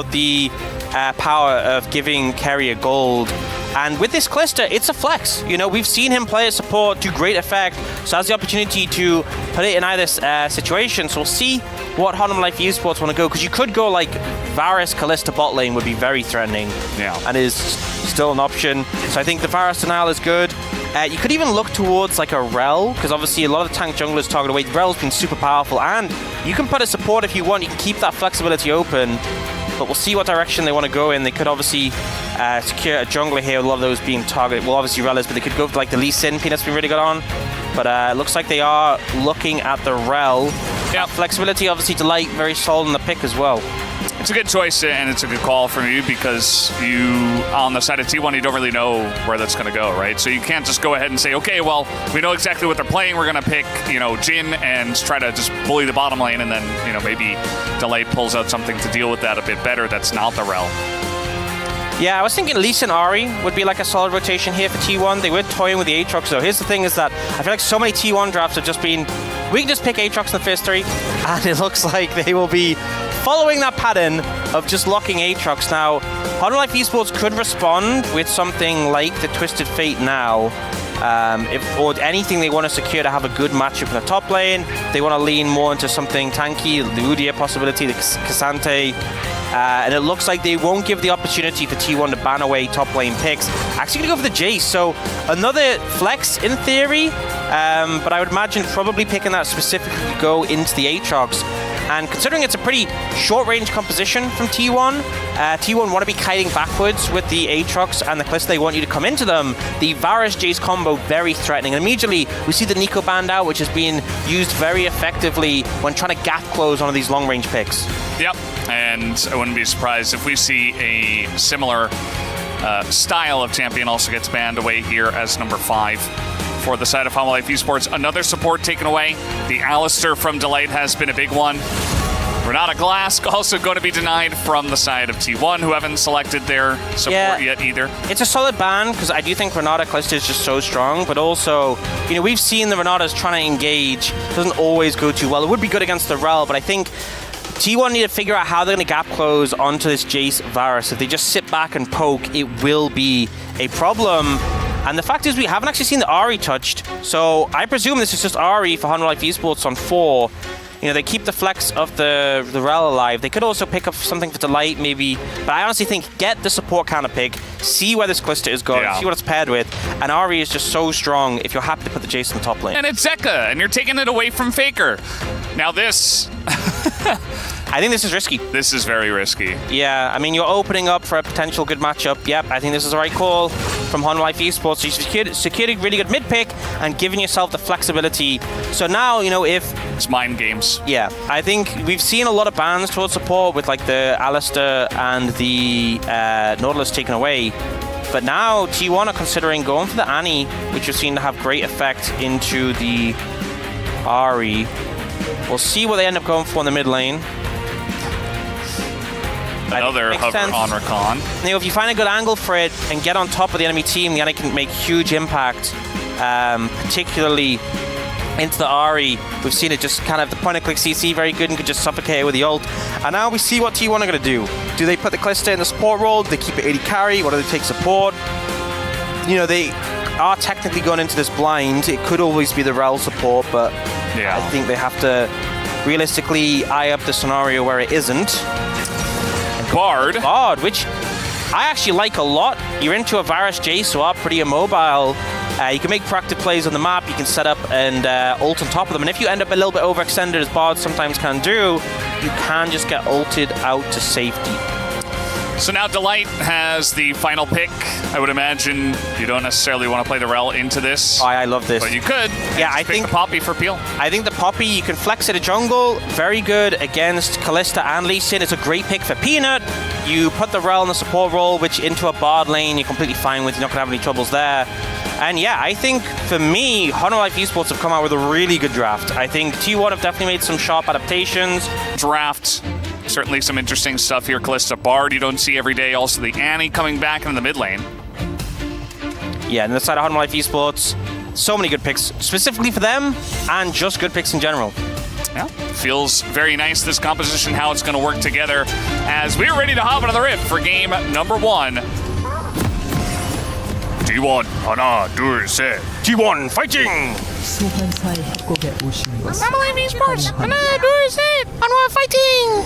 the power of giving carry a gold. And with this Kalista, it's a flex. You know, we've seen him play a support to great effect, so has the opportunity to put it in either situation. So we'll see what Honor Life Esports want to go, because you could go like Varus Kalista bot lane would be very threatening, and is still an option. So I think the Varus denial is good. You could even look towards like a Rel, because obviously a lot of the tank junglers target away. Rel's been super powerful, and you can put a support if you want. You can keep that flexibility open. But we'll see what direction they want to go in. They could obviously secure a jungler here, a lot of those being targeted. Well, obviously Rel is, but they could go for like the Lee Sin P that's been really good on. But it looks like they are looking at the Rel. Flexibility, obviously, Delight, very solid in the pick as well. It's a good choice, and it's a good call from you, because you, on the side of T1, you don't really know where that's going to go, right? So you can't just go ahead and say, okay, well, we know exactly what they're playing. We're going to pick, Jhin and try to just bully the bottom lane, and then, maybe Delight pulls out something to deal with that a bit better. That's not the Rel. Yeah, I was thinking Lee Sin Ahri would be like a solid rotation here for T1. They were toying with the Aatrox, though. Here's the thing is that I feel like so many T1 drafts have just been, we can just pick Aatrox in the first 3, and it looks like they will be following that pattern of just locking Aatrox. Now, Honor Life Esports could respond with something like the Twisted Fate now. Or anything they want to secure to have a good matchup in the top lane. They want to lean more into something tanky, the Udyr possibility, the Cassante. And it looks like they won't give the opportunity for T1 to ban away top lane picks. Actually going to go for the Jace, so another flex in theory, but I would imagine probably picking that specifically to go into the Aatrox. And considering it's a pretty short-range composition from T1, T1 want to be kiting backwards with the Aatrox and the Kalista. They want you to come into them. The Varus Jace combo, very threatening. And immediately, we see the Nico band out, which has been used very effectively when trying to gap close on these long-range picks. Yep, and I wouldn't be surprised if we see a similar style of champion also gets banned away here as number 5. For the side of Honor Life Esports, another support taken away. The Alistar from Delight has been a big one. Renata Glass also going to be denied from the side of T1, who haven't selected their support yet either. It's a solid ban, because I do think Renata Kalista is just so strong, but also, we've seen the Renatas trying to engage. It doesn't always go too well. It would be good against the Rel, but I think T1 need to figure out how they're going to gap close onto this Jace Varus. If they just sit back and poke, it will be a problem. And the fact is, we haven't actually seen the Ahri touched, so I presume this is just Ahri for Honor Life Esports on 4. They keep the flex of the Rel alive. They could also pick up something for Delight, maybe, but I honestly think get the support counter pick, see where this Kalista is going, see what it's paired with, and Ahri is just so strong if you're happy to put the Jace in the top lane. And it's Zeka, and you're taking it away from Faker. Now this... I think this is risky. This is very risky. Yeah, I mean, you're opening up for a potential good matchup. Yep, I think this is the right call from Honor Life Esports. So you secured a really good mid pick and giving yourself the flexibility. So now, if... It's mind games. Yeah, I think we've seen a lot of bans towards support with like the Alistar and the Nautilus taken away. But now T1 are considering going for the Annie, which you've seen to have great effect into the Ahri. We'll see what they end up going for in the mid lane. Another hover on Rakan. If you find a good angle for it and get on top of the enemy team, the enemy can make huge impact, particularly into the Ahri. We've seen it just kind of the point-and-click CC, very good, and could just suffocate it with the ult. And now we see what T1 are going to do. Do they put the Kalista in the support role? Do they keep it 80 carry? Or do they take support? They are technically going into this blind. It could always be the Rel support, but I think they have to realistically eye up the scenario where it isn't. Bard, which I actually like a lot. You're into a Varus Jace, who are pretty immobile. You can make proactive plays on the map. You can set up and ult on top of them. And if you end up a little bit overextended, as Bards sometimes can do, you can just get ulted out to safety. So now Delight has the final pick. I would imagine you don't necessarily want to play the Rel into this. Oh, I love this. But you could. Yeah, I think the Poppy for Peel. I think the Poppy, you can flex it a jungle. Very good against Kalista and Lee Sin. It's a great pick for Peanut. You put the Rel in the support role, which into a Bard lane you're completely fine with. You're not going to have any troubles there. And yeah, I think for me, Honor Life Esports have come out with a really good draft. I think T1 have definitely made some sharp adaptations. Draft. Certainly some interesting stuff here. Kalista Bard, you don't see every day. Also the Annie coming back in the mid lane. Yeah, and the side of Honor Life Esports, so many good picks, specifically for them, and just good picks in general. Yeah, feels very nice, this composition, how it's going to work together as we're ready to hop into the rift for game number 1. T1, 하나, 둘, 셋. T1 fighting! 소환사의 협곡에 오신 것을 HLE Esports, 하나, 둘, 셋, 한화 fighting!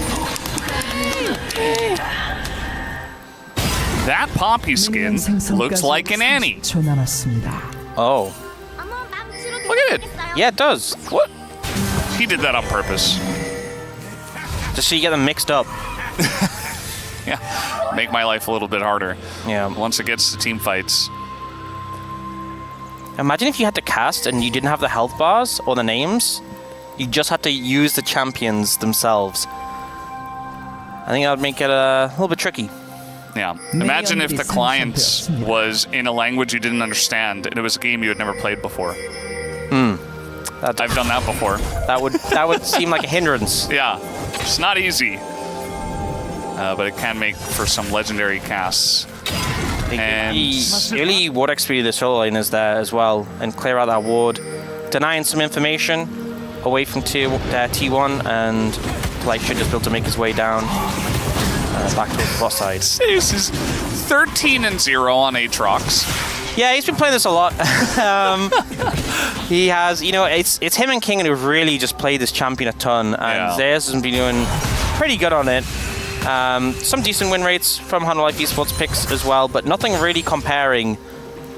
That Poppy skin looks like an Annie. 30초 남았습니다. Oh. Look at it. Yeah, it does. What? He did that on purpose. Just so you get them mixed up. Yeah, make my life a little bit harder. Yeah. Once it gets to team fights. Imagine if you had to cast and you didn't have the health bars or the names. You just had to use the champions themselves. I think that would make it a little bit tricky. Yeah. Imagine if the client was in a language you didn't understand and it was a game you had never played before. I've done that before. That would seem like a hindrance. Yeah, it's not easy, but it can make for some legendary casts. And The early ward XP of the solo lane is there as well, and clear out that ward, denying some information away from T1, and Polite should just be able to make his way down back to the bot side. This is 13-0 on Aatrox. Yeah, he's been playing this a lot. He has, you know, it's him and King who've really just played this champion a ton, and Zeus has been doing pretty good on it. Some decent win rates from HLE Esports picks as well, but nothing really comparing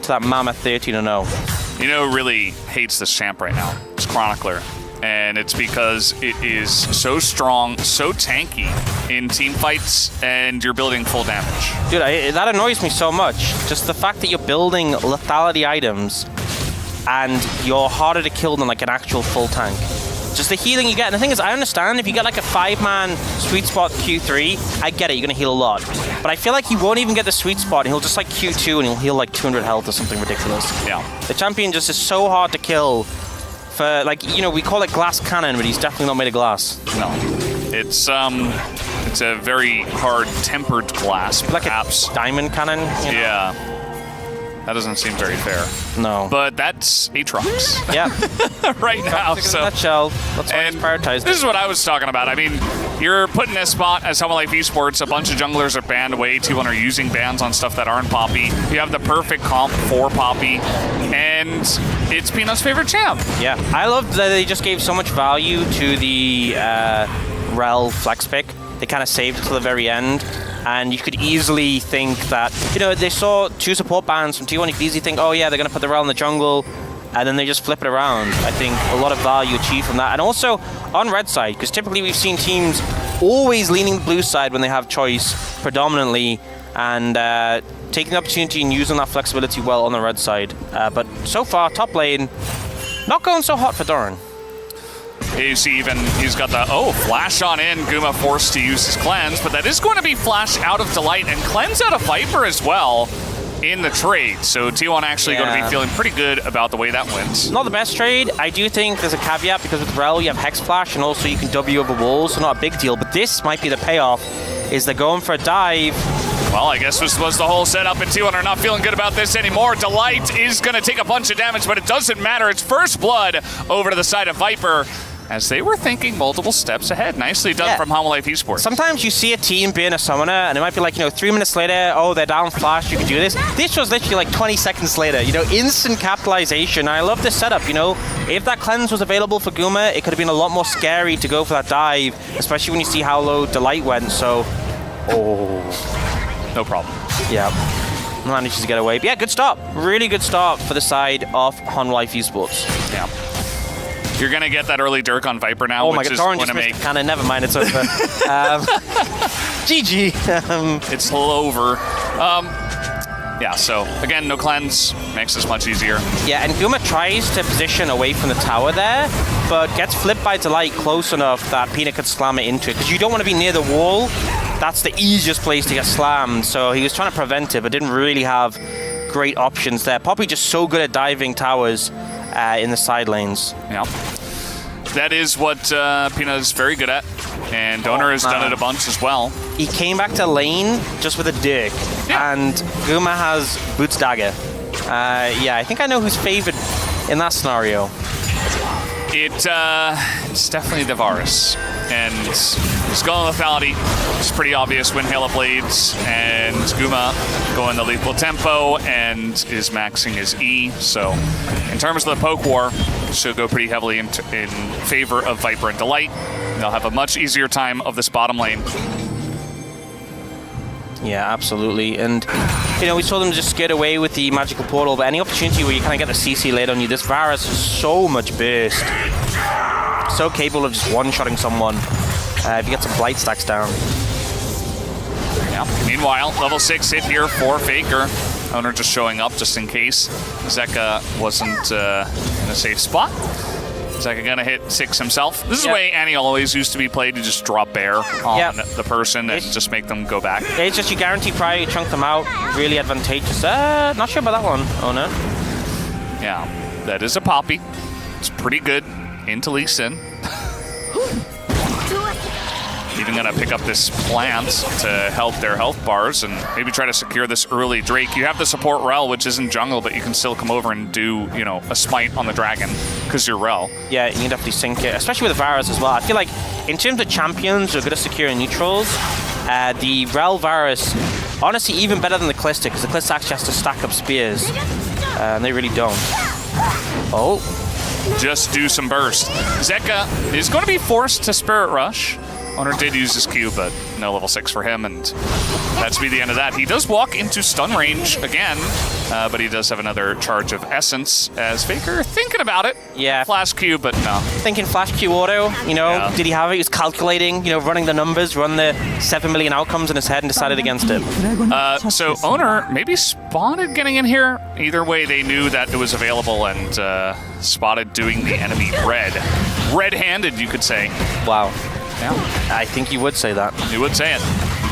to that mammoth 13-0. You know who really hates this champ right now? It's Chronicler. And it's because it is so strong, so tanky in team fights, and you're building full damage. Dude, that annoys me so much. Just the fact that you're building lethality items and you're harder to kill than like an actual full tank. Just the healing you get. And the thing is, I understand if you get like a 5-man sweet spot Q3, I get it, you're going to heal a lot. But I feel like he won't even get the sweet spot, and he'll just like Q2 and he'll heal like 200 health or something ridiculous. Yeah. The champion just is so hard to kill. For like, you know, we call it glass cannon, but he's definitely not made of glass. No. It's a very hard tempered glass, Like perhaps. a diamond cannon. You know? Yeah. That doesn't seem very fair. No. But that's Aatrox Yeah. right now. In a So nutshell, that's why it's prioritized. this is what I was talking about. I mean, you're put in a spot as HLE Esports, a bunch of junglers are banned away. T1 are using bans on stuff that aren't Poppy. You have the perfect comp for Poppy, and it's Peanut's favorite champ. Yeah, I love that they just gave so much value to the Rel flex pick. They kind of saved it to the very end. And you could easily think that, you know, they saw 2 support bans from T1. You could easily think, oh yeah, they're going to put the Rel in the jungle. And then they just flip it around. I think a lot of value achieved from that. And also on red side, because typically we've seen teams always leaning the blue side when they have choice predominantly. And taking the opportunity and using that flexibility well on the red side. But so far, top lane, not going so hot for Doran. You see even, he's got the, flash on in. Guma forced to use his cleanse, but that is going to be flash out of Delight and cleanse out of Viper as well in the trade. So T1 actually going to be feeling pretty good about the way that went. Not the best trade. I do think there's a caveat because with Rel you have Hex Flash and also you can W over walls, so not a big deal. But this might be the payoff, is they're going for a dive. Well, I guess this was the whole setup, and T1 are not feeling good about this anymore. Delight is going to take a bunch of damage, but it doesn't matter. It's first blood over to the side of Viper, as they were thinking multiple steps ahead. Nicely done from HLE Esports. Sometimes you see a team being a summoner, and it might be like, 3 minutes later, they're down flash, you can do this. This was literally like 20 seconds later, instant capitalization. I love this setup, If that cleanse was available for Guma, it could have been a lot more scary to go for that dive, especially when you see how low Delight went, so... No problem. Yeah. Manages to get away. But yeah, good start. Really good start for the side of HLE Esports. Yeah. You're going to get that early Dirk on Viper now, which is going to make... Cannon. Never mind, it's over. GG. It's over. Yeah, so, again, no cleanse. Makes this much easier. Yeah, and Guma tries to position away from the tower there, but gets flipped by Delight close enough that Peanut could slam it into it. Because you don't want to be near the wall. That's the easiest place to get slammed. So he was trying to prevent it, but didn't really have great options there. Poppy just so good at diving towers in the side lanes. Yeah. That is what Peanut is very good at. And Donor has done it a bunch as well. He came back to lane just with a Dirk. Yeah. And Guma has Boots Dagger. Yeah, I think I know who's favored in that scenario. It it's definitely the Varus. And Skull and Lethality is pretty obvious when Hail of Blades, and Guma going the lethal tempo and is maxing his E. So in terms of the poke war, should go pretty heavily in favor of Viper and Delight. They'll have a much easier time of this bottom lane. Yeah, absolutely. And, you know, we saw them just get away with the magical portal, but any opportunity where you kind of get the CC laid on you, this Varus is so much burst. So capable of just one-shotting someone if you get some blight stacks down. Yeah. Meanwhile, level 6 hit here for Faker. Owner just showing up just in case Zeka wasn't in a safe spot. Zeka gonna hit 6 himself. This is the way Annie always used to be played. You just drop bear on the person and just make them go back. Yeah, it's just you guarantee prior, you chunk them out. Really advantageous. Not sure about that one, Owner. Yeah, that is a Poppy. It's pretty good into Lee Sin. Even gonna pick up this plant to help their health bars and maybe try to secure this early Drake. You have the support Rel, which isn't jungle, but you can still come over and do, you know, a smite on the dragon because you're Rel. Yeah, you can definitely sink it, especially with the Varus as well. I feel like in terms of champions who are good at securing neutrals, the Rel Varus, honestly, even better than the Kalista, because the Kalista actually has to stack up spears, and they really don't. Oh. Just do some burst. Zeka is going to be forced to Spirit Rush. Owner did use his Q, but no level 6 for him, and that's be the end of that. He does walk into stun range again, but he does have another charge of Essence as Faker thinking about it. Yeah. Flash Q, but no. Thinking Flash Q auto, you know, did he have it? He was calculating, you know, running the numbers, run the 7 million outcomes in his head and decided against it. So Owner maybe spotted getting in here. Either way, they knew that it was available and spotted doing the enemy red. Red-handed, you could say. Wow. Yeah. I think you would say that. He would say it.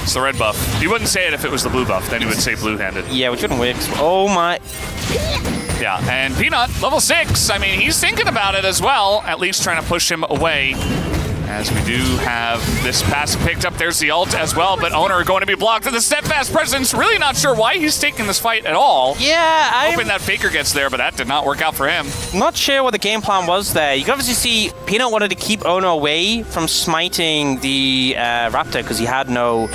It's the red buff. He wouldn't say it if it was the blue buff. Then he would say blue-handed. Yeah, which wouldn't work. Oh my. Yeah, and Peanut, level 6. I mean, he's thinking about it as well, at least trying to push him away. As we do have this passive picked up. There's the ult as well, but Owner going to be blocked. And the Steadfast Presence, really not sure why he's taking this fight at all. Yeah, I'm hoping that Faker gets there, but that did not work out for him. Not sure what the game plan was there. You can obviously see Peanut wanted to keep Owner away from smiting the Raptor because he had no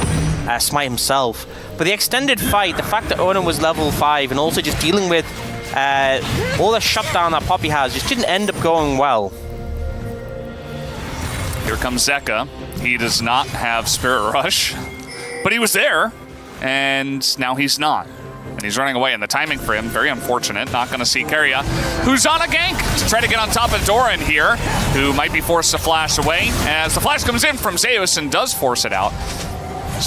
smite himself. But the extended fight, the fact that Owner was level 5 and also just dealing with all the shutdown that Poppy has just didn't end up going well. Here comes Zeka. He does not have Spirit Rush, but he was there, and now he's not. And he's running away, and the timing for him, very unfortunate. Not going to see Keria, who's on a gank to try to get on top of Doran here, who might be forced to flash away, as the flash comes in from Zeus and does force it out.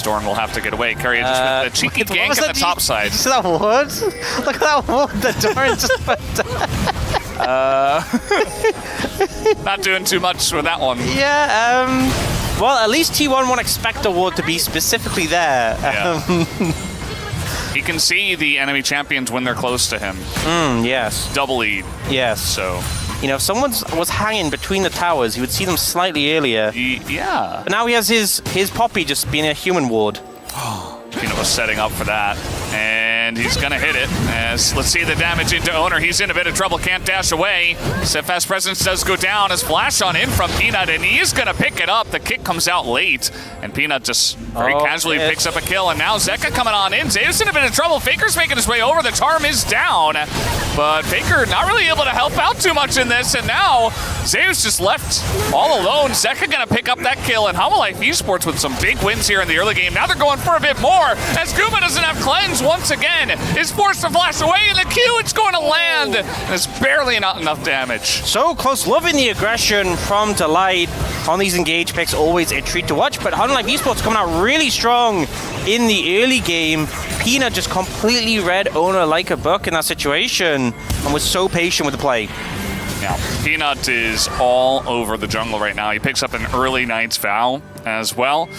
Doran will have to get away. Keria just with a cheeky gank on the top side. You see that word? Look at that word that Doran just put down. Not doing too much with that one. Yeah, well, at least T1 won't expect the ward to be specifically there. Yeah. He can see the enemy champions when they're close to him. Yes. Double lead. Yes. So, you know, if someone was hanging between the towers, he would see them slightly earlier. Yeah. But now he has his Poppy just being a human ward. Peanut was setting up for that, and he's gonna hit it. As let's see the damage into Owner. He's in a bit of trouble, can't dash away. Steadfast Presence does go down as flash on in from Peanut, and he is gonna pick it up. The kick comes out late, and Peanut just very casually picks up a kill, and now Zeka coming on in. Zeus in a bit of trouble. Faker's making his way over. The charm is down, but Faker not really able to help out too much in this, and now Zeus just left all alone. Zeka gonna pick up that kill, and HLE Esports with some big wins here in the early game. Now they're going for a bit more, as Guma doesn't have cleanse once again, is forced to flash away in the Q. It's going to land, and it's barely not enough damage. So close, loving the aggression from Delight on these engage picks, always a treat to watch, but HLE Esports coming out really strong in the early game. Peanut just completely read Owner like a book in that situation and was so patient with the play. Yeah, Peanut is all over the jungle right now. He picks up an early Knight's Vow as well.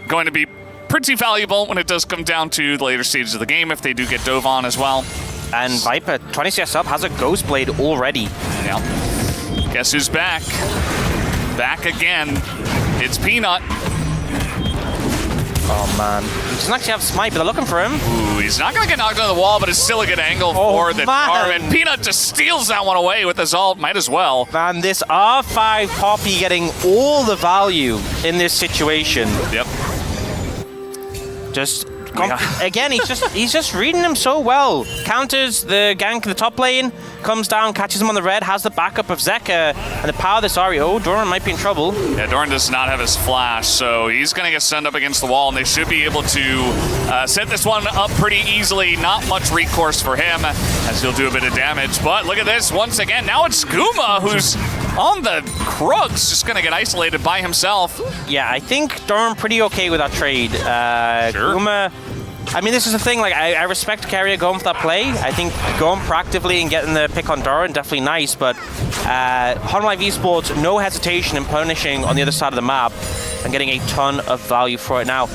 Going to be pretty valuable when it does come down to the later stages of the game if they do get dove on as well. And Viper, 20 CS up, has a Ghost Blade already. Yeah. Guess who's back? Back again. It's Peanut. Oh man, he doesn't actually have smite, but they're looking for him. Ooh, he's not going to get knocked on the wall, but it's still a good angle for the Darwin. Peanut just steals that one away with his ult. Might as well. Man, this R5 Poppy getting all the value in this situation. Yep. Just again, he's just reading him so well. Counters the gank in the top lane, comes down, catches him on the red, has the backup of Zeka, and the power of this Ahri. Oh, Doran might be in trouble. Yeah, Doran does not have his flash, so he's going to get stunned up against the wall, and they should be able to set this one up pretty easily. Not much recourse for him, as he'll do a bit of damage. But look at this, once again, now it's Guma, who's on the Krugs, just going to get isolated by himself. Yeah, I think Doran pretty okay with that trade. Sure. Guma, I mean, this is the thing, like, I respect Carrier going for that play. I think going proactively and getting the pick on Doran, definitely nice, but HLE Esports, no hesitation in punishing on the other side of the map and getting a ton of value for it. Now,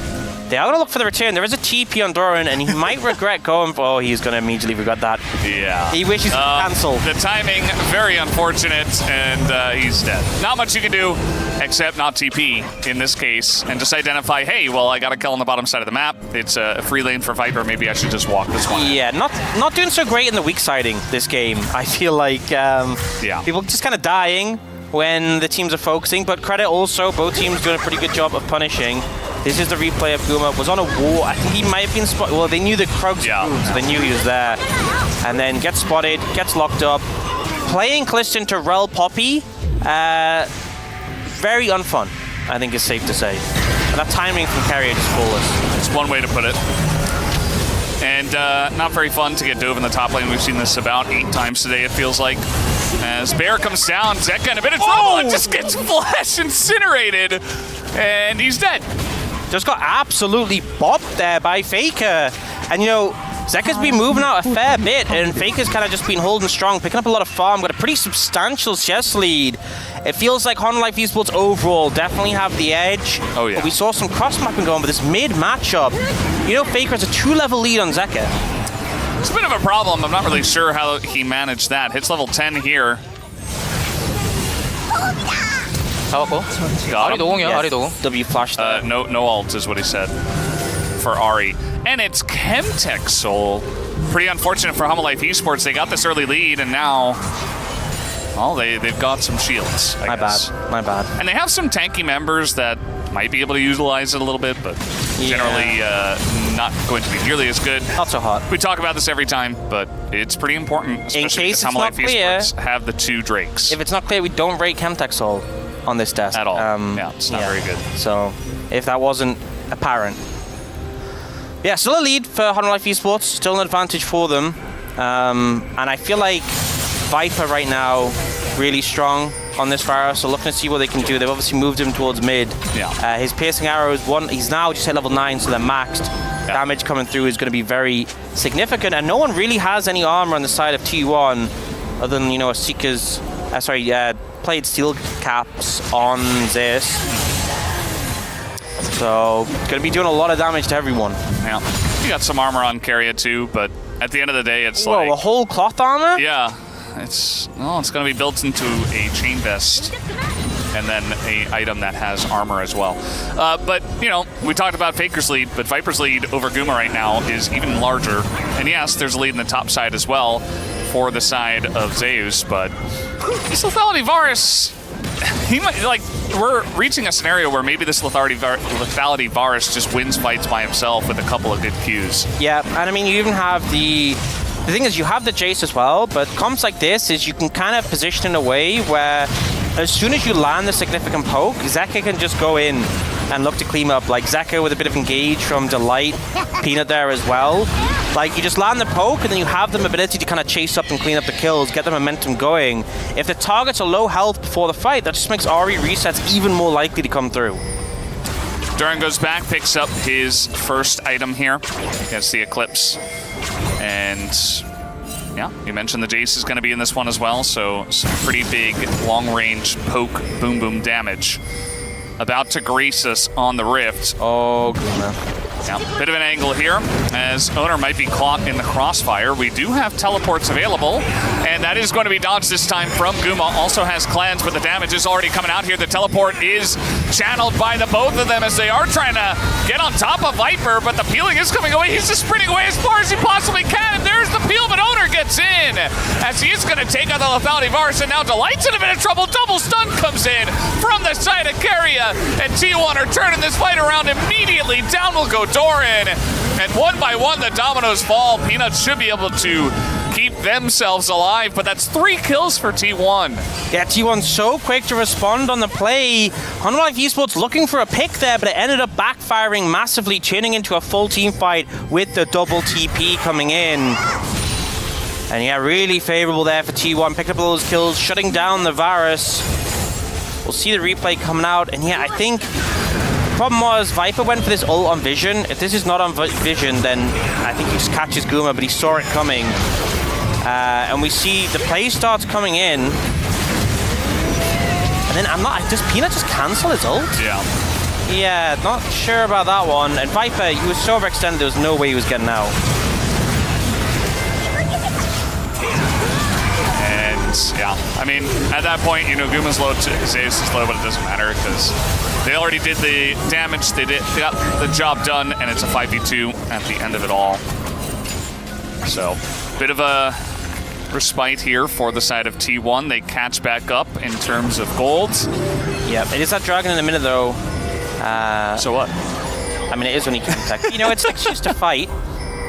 they are going to look for the return. There is a TP on Doran, and he might regret going for... Oh, he's going to immediately regret that. Yeah. He wishes he could cancel. The timing, very unfortunate, and he's dead. Not much you can do, except not TP in this case, and just identify, hey, well, I got a kill on the bottom side of the map. It's a free lane for Viper. Maybe I should just walk this one. Yeah, not doing so great in the weak siding this game. I feel like people just kind of dying when the teams are focusing, but credit also, both teams doing a pretty good job of punishing. This is the replay of Guma. Was on a wall. I think he might have been spotted. Well, they knew the Krugs moved, so they knew he was there. And then gets spotted, gets locked up. Playing Kalista into Rel Poppy, very unfun, I think is safe to say. And that timing from Carrier just flawless. It's one way to put it. And not very fun to get dove in the top lane. We've seen this about 8 times today, it feels like. As Bear comes down, Zeka in a bit of trouble and just gets flash incinerated. And he's dead. Just got absolutely bopped there by Faker. And you know, Zeka's been moving out a fair bit, and Faker's kind of just been holding strong, picking up a lot of farm, got a pretty substantial chess lead. It feels like HLE Esports overall definitely have the edge. Oh, yeah. But we saw some cross-mapping going, but this mid matchup, you know, Faker has a 2-level lead on Zeka. It's a bit of a problem. I'm not really sure how he managed that. Hits level 10 here. 잡았고 아리 노공이야. 아리 노공. W flash there. No ult is what he said for Ahri. And it's Chemtech Soul. Pretty unfortunate for HLE Esports. They got this early lead, and now, well, they've got some shields, I guess. My bad. And they have some tanky members that might be able to utilize it a little bit, but generally not going to be nearly as good. Not so hot. We talk about this every time, but it's pretty important, especially In case because it's not HLE clear, Esports have the 2 Drakes. If it's not clear, we don't rate Chemtech Soul on this test. At all. Yeah, it's not very good. So, if that wasn't apparent. Yeah, still a lead for HLE Esports, still an advantage for them. And I feel like Viper right now, really strong on this virus, so looking to see what they can do. They've obviously moved him towards mid. Yeah. His piercing arrow is he's now just hit level 9, so they're maxed. Yeah. Damage coming through is going to be very significant, and no one really has any armor on the side of T1, other than, you know, a Seeker's, played steel caps on Zeus. So, going to be doing a lot of damage to everyone. Yeah. You got some armor on Carrier too, but at the end of the day, it's a whole cloth armor? Yeah. It's going to be built into a chain vest and then a item that has armor as well. But, you know, we talked about Faker's lead, but Viper's lead over Guma right now is even larger. And yes, there's a lead in the top side as well for the side of Zeus, but this lethality Varus, he might, like, we're reaching a scenario where maybe this lethality Varus just wins fights by himself with a couple of good Qs. Yeah, and I mean, you even have the thing is, you have the Jace as well, but comps like this is you can kind of position in a way where as soon as you land the significant poke, Zeka can just go in and look to clean up. Like Zeka with a bit of engage from Delight, Peanut there as well. Like, you just land the poke and then you have the ability to kind of chase up and clean up the kills, get the momentum going. If the targets are low health before the fight, that just makes Ahri resets even more likely to come through. Doran goes back, picks up his first item here against the Eclipse. And yeah, you mentioned the Jace is going to be in this one as well, so some pretty big long-range poke boom damage. About to grace us on the Rift. Oh, Guma. Yeah, bit of an angle here, as Owner might be caught in the crossfire. We do have teleports available, and that is going to be dodged this time from Guma. Also has cleanse, but the damage is already coming out here. The teleport is channeled by the both of them as they are trying to get on top of Viper, but the peeling is coming away. He's just sprinting away as far as he possibly can, and there's the peel, but Owner gets in, as he is going to take out the lethality Varus, and now Delight's in a bit of trouble. Double stun comes in from the side of Keria, and T1 are turning this fight around immediately. Down will go Doran, and one by one the dominoes fall. Peanuts should be able to keep themselves alive, but that's 3 kills for T1. Yeah, T1 so quick to respond on the play. Unlike Esports looking for a pick there, but it ended up backfiring massively, turning into a full team fight with the double TP coming in. And yeah, really favorable there for T1. Picked up all those kills, shutting down the Varus. We'll see the replay coming out, and yeah, I think problem was Viper went for this ult on Vision. If this is not on Vision, then I think he just catches Guma, but he saw it coming. And we see the play starts coming in. And then does Peanut just cancel his ult? Yeah. Yeah, not sure about that one. And Viper, he was so overextended, there was no way he was getting out. Yeah, I mean, at that point, you know, Guma's low, Zeus is low, but it doesn't matter because they already did the damage. They got the job done, and it's a 5v2 at the end of it all. So, bit of a respite here for the side of T1. They catch back up in terms of gold. Yeah, it is that dragon in a minute, though. So what? I mean, it is when he can attack. You know, it's like used to fight.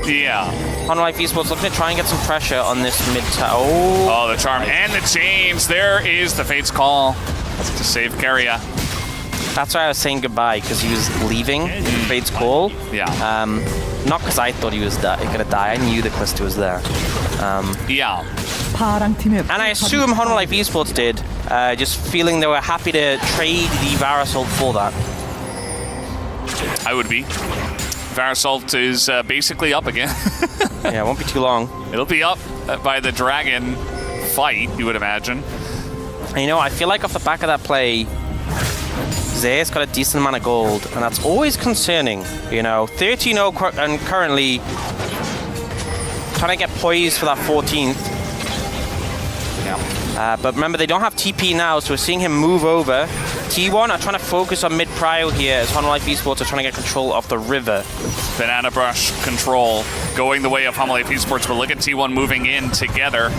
Yeah. Unlike Esports looking to try and get some pressure on this mid-tower. Oh, the charm and the chains. There is the Fate's call to save Keria. That's why I was saying goodbye, because he was leaving Fate's call. Yeah. Not because I thought he was going to die. I knew the Callisto was there. Yeah. And I assume Honolife Esports did, just feeling they were happy to trade the Varus ult for that. I would be. Varus ult is basically up again. Yeah, it won't be too long. It'll be up by the dragon fight, you would imagine. And, you know, I feel like off the back of that play, Zeus got a decent amount of gold, and that's always concerning. You know, 13-0 and currently trying to get poised for that 14th. Yeah. But remember, they don't have TP now, so we're seeing him move over. T1 are trying to focus on mid-prio here as Honolife Esports are trying to get control of the river. Banana Brush control going the way of Honolife Esports, but look at T1 moving in together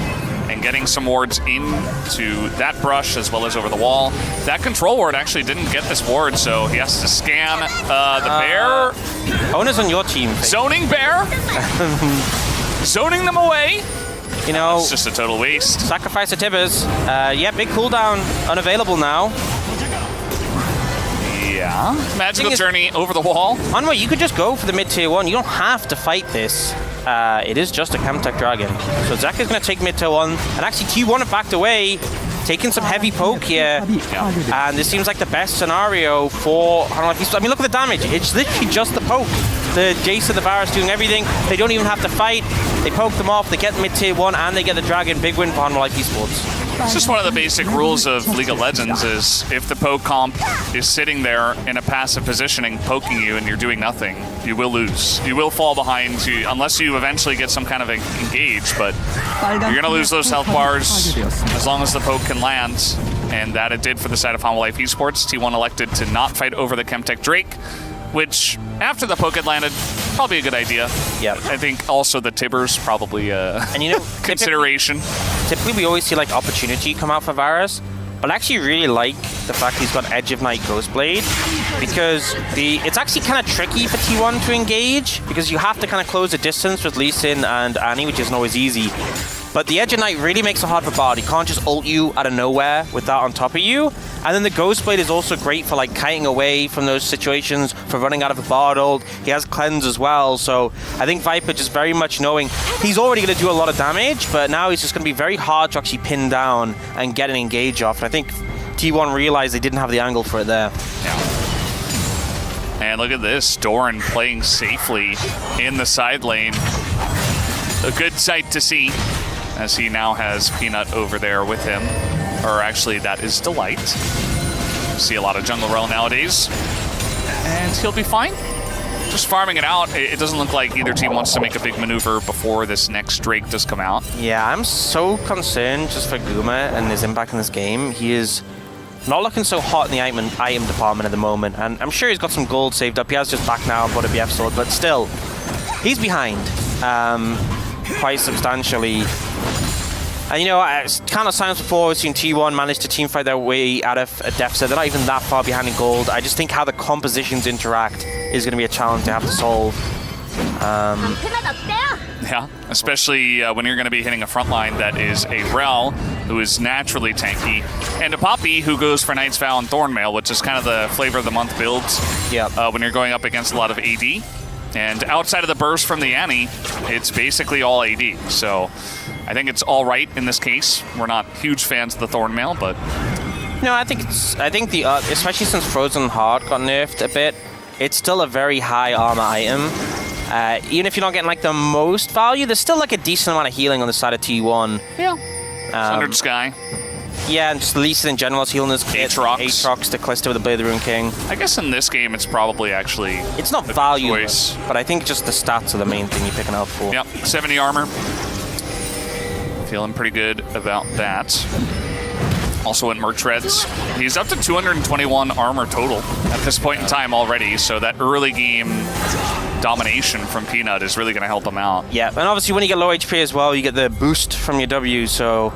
and getting some wards into that brush as well as over the wall. That control ward actually didn't get this ward, so he has to scan the bear. Owner's on your team. Zoning bear. Zoning them away. You know, it's just a total waste. Sacrifice of Tibbers. Yeah, big cooldown unavailable now. Yeah. Magical journey over the wall. Hanwha, you could just go for the mid-tier 1. You don't have to fight this. It is just a Camtech Dragon. So Zeka's going to take mid-tier 1. And actually, T1 have backed away, taking some heavy poke here. Yeah. And this seems like the best scenario for Honolife. I mean, look at the damage. It's literally just the poke. The Jace and the Varus doing everything. They don't even have to fight. They poke them off. They get mid-tier 1, and they get the Dragon. Big win for Honolife Esports. It's just one of the basic rules of League of Legends is if the poke comp is sitting there in a passive positioning poking you and you're doing nothing, you will lose. You will fall behind unless you eventually get some kind of engage, but you're going to lose those health bars as long as the poke can land, and that it did for the side of Honolife Esports. T1 elected to not fight over the Chemtech Drake, which, after the poke had landed, probably a good idea. Yeah. I think also the Tibbers probably and you know, consideration. Typically we always see like opportunity come out for Varus, but I actually really like the fact he's got Edge of Night Ghostblade, because it's actually kind of tricky for T1 to engage, because you have to kind of close the distance with Lee Sin and Annie, which isn't always easy. But the Edge of Night really makes it hard for Bard. He can't just ult you out of nowhere with that on top of you. And then the Ghostblade is also great for like kiting away from those situations, for running out of a Bard ult. He has Cleanse as well. So I think Viper just very much knowing he's already going to do a lot of damage, but now he's just going to be very hard to actually pin down and get an engage off. And I think T1 realized they didn't have the angle for it there. Yeah. And look at this, Doran playing safely in the side lane. A good sight to see, as he now has Peanut over there with him. Or actually, that is Delight. See a lot of jungle rel nowadays. And he'll be fine. just farming it out. It doesn't look like either team wants to make a big maneuver before this next Drake does come out. Yeah, I'm so concerned just for Guma and his impact in this game. He is not looking so hot in the item department at the moment, and I'm sure he's got some gold saved up. He has just back now bought a BF sword, but still, he's behind quite substantially. And you know, kind of times before we've seen T1 manage to teamfight their way out of a deficit. They're not even that far behind in gold. I just think how the compositions interact is going to be a challenge to have to solve. Yeah, especially when you're going to be hitting a front line that is a Rel, who is naturally tanky, and a Poppy, who goes for Knight's Vow and Thornmail, which is kind of the flavor of the month builds. Yep. When you're going up against a lot of AD. And outside of the burst from the Annie, it's basically all AD. So I think it's all right in this case. We're not huge fans of the Thornmail, but no, I think the especially since Frozen Heart got nerfed a bit, it's still a very high armor item. Even if you're not getting like the most value, there's still like a decent amount of healing on the side of T1. Yeah. Sundered Sky. Yeah, and just Lee Sin in general is healing his kit. Aatrox to Callisto with the Blade of the Rune King. I guess in this game it's probably actually it's not valueless, but I think just the stats are the main thing you're picking out for. Yep, 70 armor. Feeling pretty good about that. Also in Merc Treads, he's up to 221 armor total at this point in time already, so that early game domination from Peanut is really going to help him out. Yeah, and obviously when you get low HP as well, you get the boost from your W, so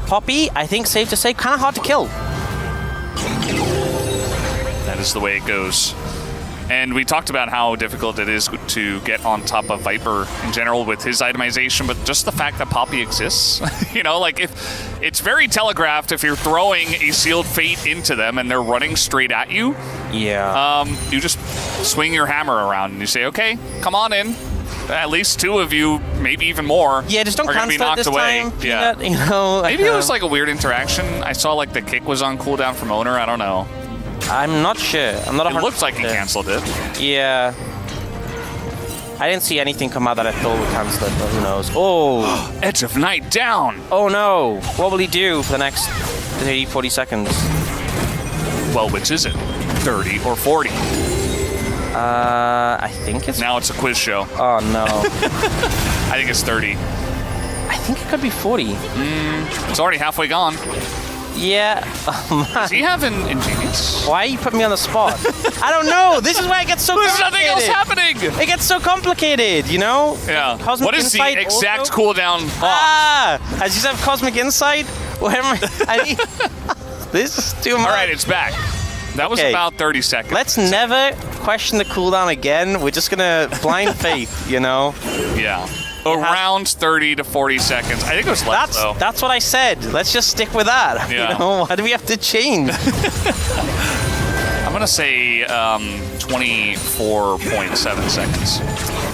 Poppy, I think safe to say, kind of hard to kill. That is the way it goes. And we talked about how difficult it is to get on top of Viper in general with his itemization, but just the fact that Poppy exists, you know, like if it's very telegraphed if you're throwing a sealed fate into them and they're running straight at you. Yeah. You just swing your hammer around and you say, okay, come on in. At least two of you, maybe even more. Yeah, just don't are cancel be knocked this away. time. Yeah, you know. Maybe it was like a weird interaction. I saw like the kick was on cooldown from Owner. I don't know. I'm not sure. I'm not. It looks like he canceled it. Yeah. I didn't see anything come out that I thought would cancel it, but who knows? Oh! Edge of Night down! Oh no! What will he do for the next 30, 40 seconds? Well, which is it? 30 or 40? I think it's... Now it's a quiz show. Oh no. I think it's 30. I think it could be 40. It's already halfway gone. Yeah. Oh, man. Does he have an Ingenious? Why you put me on the spot? I don't know. This is where it gets so There's complicated. nothing else happening. It gets so complicated, you know? Yeah. Cosmic what is the Insight exact also? cooldown? I just have Cosmic Insight. This is too much. All right, it's back. That was Okay. about 30 seconds. Let's never question the cooldown again. We're just gonna blind faith, you know? Yeah. Around 30 to 40 seconds. I think it was less, though. That's what I said. Let's just stick with that. Yeah. You know? Why do we have to change? I'm going to say 24.7 seconds.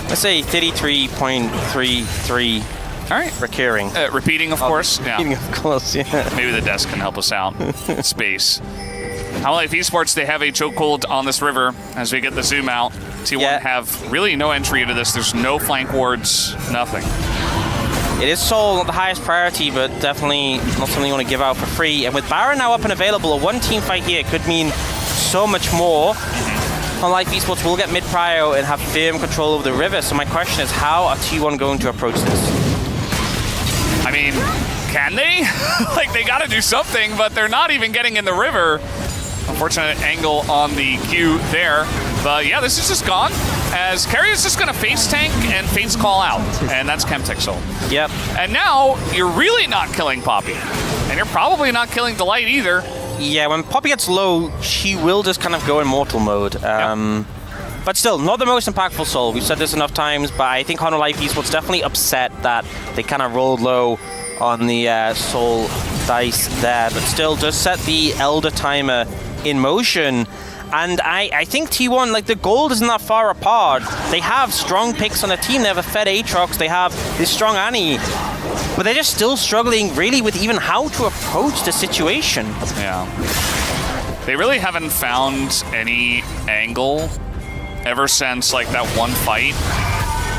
Let's say 33.33 All right. recurring. Repeating, of course. Yeah. Of course, yeah. Maybe the desk can help us out. Space. HLE Esports, they have a chokehold on this river as we get the zoom out. T1 have really no entry into this. There's no flank wards, nothing. It is Soul, not the highest priority, but definitely not something you want to give out for free. And with Baron now up and available, a one-team fight here could mean so much more. HLE Esports will get mid-prio and have firm control over the river. So my question is, how are T1 going to approach this? I mean, can they? Like, they got to do something, but they're not even getting in the river. Unfortunate angle on the Q there. But yeah, this is just gone. As Carry is just going to face tank and Fate's Call out. And that's Chemtech Soul. Yep. And now you're really not killing Poppy. And you're probably not killing Delight either. Yeah, when Poppy gets low, she will just kind of go in mortal mode. But still, not the most impactful Soul. We've said this enough times, but I think HLE Esports definitely upset that they kind of rolled low on the Soul dice there. But still, just set the Elder timer in motion. And I think T1, like, the gold isn't that far apart. They have strong picks on the team. They have a fed Aatrox. They have this strong Annie. But they're just still struggling, really, with even how to approach the situation. Yeah. They really haven't found any angle ever since, like, that one fight.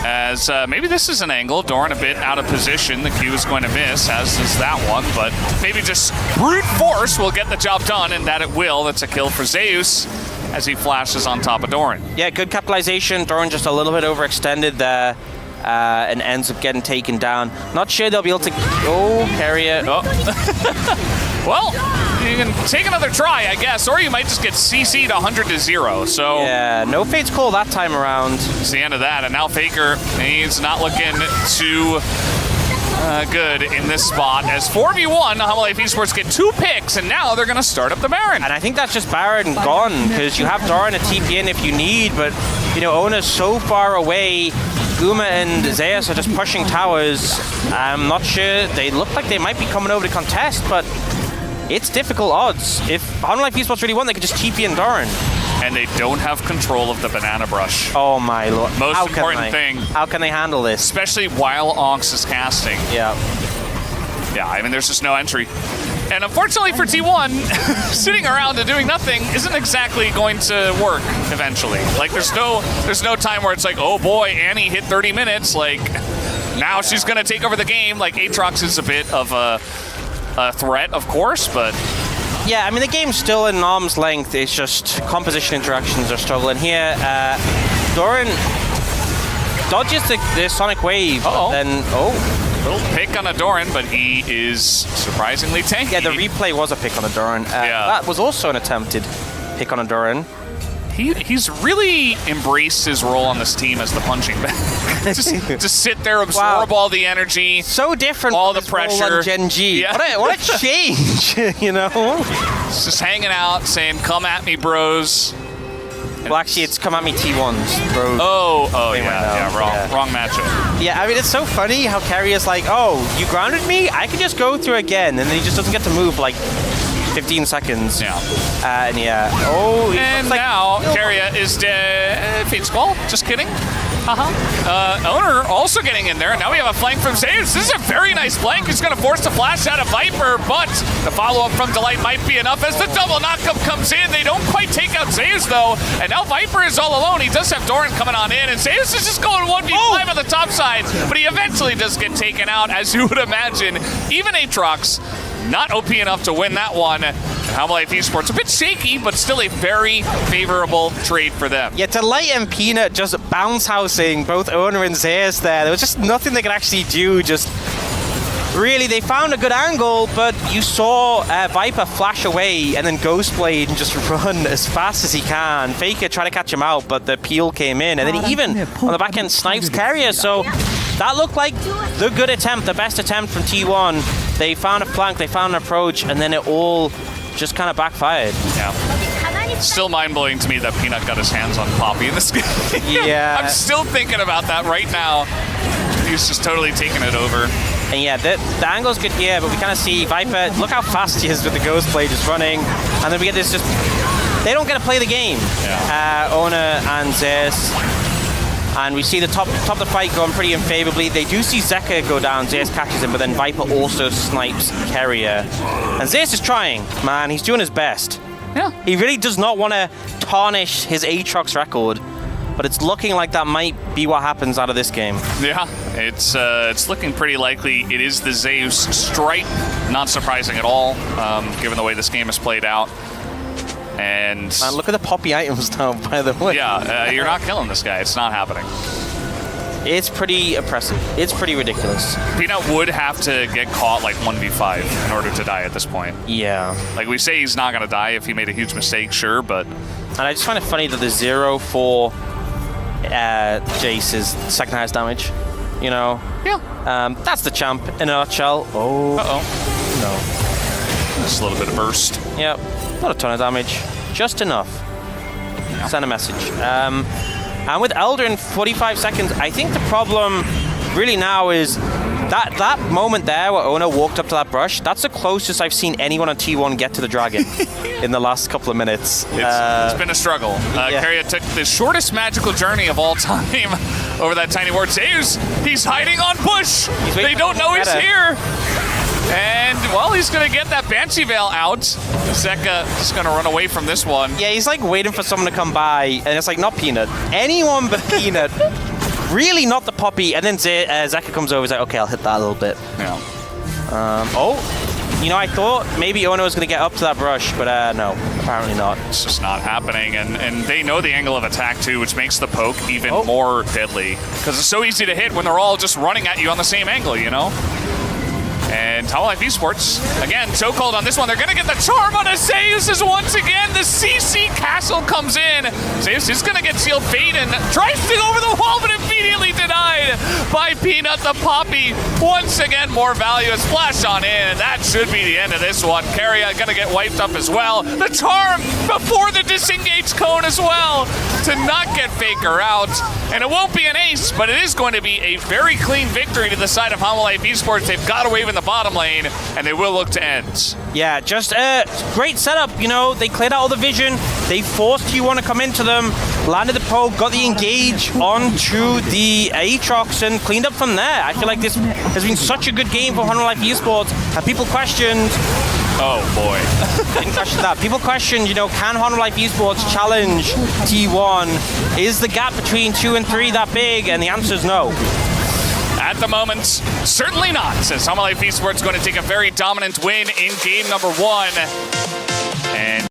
As maybe this is an angle. Doran a bit out of position. The Q is going to miss, as is that one. But maybe just brute force will get the job done, and that it will. That's a kill for Zeus. as he flashes on top of Doran. Yeah, good capitalization. Doran just a little bit overextended there. And ends up getting taken down. Not sure they'll be able to carry it. Oh. Well, you can take another try, I guess, or you might just get CC'd 100-0. So yeah, no Fate's call that time around. It's the end of that, and now Faker, he's not looking too good in this spot. As 4v1, HLE Esports get 2 picks, and now they're going to start up the Baron. And I think that's just Baron gone, because you have Doran to TP in if you need, but, you know, Ona's so far away. Guma and Zeus are just pushing towers. I'm not sure. They look like they might be coming over to contest, but it's difficult odds. If HLE Esports really want, they could just TP in Doran. And they don't have control of the banana brush. Oh my lord. Most important thing. How can they handle this? Especially while Onx is casting. Yeah. Yeah, I mean, there's just no entry. And unfortunately for T1, sitting around and doing nothing isn't exactly going to work eventually. Like, there's no time where it's like, oh boy, Annie hit 30 minutes. Like, now she's going to take over the game. Like, Aatrox is a bit of a threat, of course, but... Yeah, I mean, the game's still in arm's length. It's just composition interactions are struggling here. Doran dodges the Sonic Wave. Then, little pick on a Doran, but he is surprisingly tanky. Yeah, the replay was a pick on a Doran. That was also an attempted pick on a Doran. He's really embraced his role on this team as the punching bag. just sit there, absorb all the energy. So different all from the pressure. On Gen G. Yeah. What a change, you know? It's just hanging out, saying, come at me, bros. Well, actually, it's come at me T1s, bros. Wrong matchup. Yeah, I mean, it's so funny how Carrie is like, oh, you grounded me? I can just go through again. And then he just doesn't get to move, like, 15 seconds. Yeah. And yeah. And now, Carria is dead. Fate's Call. Just kidding. Owner also getting in there. Now we have a flank from Zeus. This is a very nice flank. He's going to force the flash out of Viper, but the follow-up from Delight might be enough as the double knockup comes in. They don't quite take out Zeus, though, and now Viper is all alone. He does have Doran coming on in, and Zeus is just going 1v5 on the top side, but he eventually does get taken out, as you would imagine. Even Aatrox not OP enough to win that one. HLE Esports a bit shaky, but still a very favorable trade for them. Yeah, Delight and Peanut just bounce housing both Owner and Zeus there. There was just nothing they could actually do. Just really, they found a good angle, but you saw Viper flash away and then Ghostblade and just run as fast as he can. Faker try to catch him out, but the peel came in, and then he even on the back end snipes Carrier. So that looked like the good attempt, the best attempt from T1. They found a flank, they found an approach, and then it all just kind of backfired. Yeah. Still mind-blowing to me that Peanut got his hands on Poppy in this game. Yeah. I'm still thinking about that right now. He's just totally taking it over. And yeah, the angle's good here, but we kind of see Viper, look how fast he is with the Ghostblade just running. And then we get this just, they don't get to play the game. Yeah. Ona and Zeus. And we see the top of the fight going pretty unfavorably. They do see Zeka go down, Zeus catches him, but then Viper also snipes Carrier. And Zeus is trying, man, he's doing his best. Yeah. He really does not want to tarnish his Aatrox record, but it's looking like that might be what happens out of this game. Yeah, it's looking pretty likely. It is the Zeus stripe, not surprising at all, given the way this game has played out. And man, look at the Poppy items now, by the way. Yeah, you're not killing this guy. It's not happening. It's pretty oppressive. It's pretty ridiculous. Peanut would have to get caught like 1v5 in order to die at this point. Yeah. Like, we say he's not going to die if he made a huge mistake, sure, but... And I just find it funny that the 0 for Jace is second highest damage. You know? Yeah. That's the champ in a nutshell. Oh. Uh-oh. No. Just a little bit of burst. Yep. Not a ton of damage. Just enough. Yeah. Send a message. And with Elder in 45 seconds, I think the problem really now is that moment there where Ona walked up to that brush, that's the closest I've seen anyone on T1 get to the dragon in the last couple of minutes. It's been a struggle. Yeah. Carrier took the shortest magical journey of all time over that tiny ward. Zeus, he's hiding on bush. They don't know he's here. And, well, he's going to get that Banshee Veil out. Zeka is going to run away from this one. Yeah, he's like waiting for someone to come by, and it's like, not Peanut. Anyone but Peanut. Really not the Poppy. And then Zeka comes over, he's like, okay, I'll hit that a little bit. Yeah. you know, I thought maybe Ono was going to get up to that brush, but no, apparently not. It's just not happening, and they know the angle of attack too, which makes the poke even more deadly, because it's so easy to hit when they're all just running at you on the same angle, you know? And Tower Life Esports, again, so cold on this one. They're going to get the charm on Zeus as once again. The CC Castle comes in. Zeus is going to get sealed fate and tries to go over the wall, but immediately denied by Peanut the Poppy. Once again, more value. A splash on in. That should be the end of this one. Carria going to get wiped up as well. The charm before the disengage cone as well to not get Faker out. And it won't be an ace, but it is going to be a very clean victory to the side of Hanwha Life Esports. They've got away with the bottom lane, and they will look to end. Yeah, just a great setup. You know, they cleared out all the vision. They forced T1 to come into them, landed the poke, got the engage onto the Aatrox, and cleaned up from there. I feel like this has been such a good game for Hanwha Life Esports, and people questioned. Oh boy. Didn't question that. People questioned, you know, can Hanwha Life Esports challenge T1? Is the gap between 2 and 3 that big? And the answer is no. At the moment, certainly not, since Hanwha Life Esports is going to take a very dominant win in game number 1. And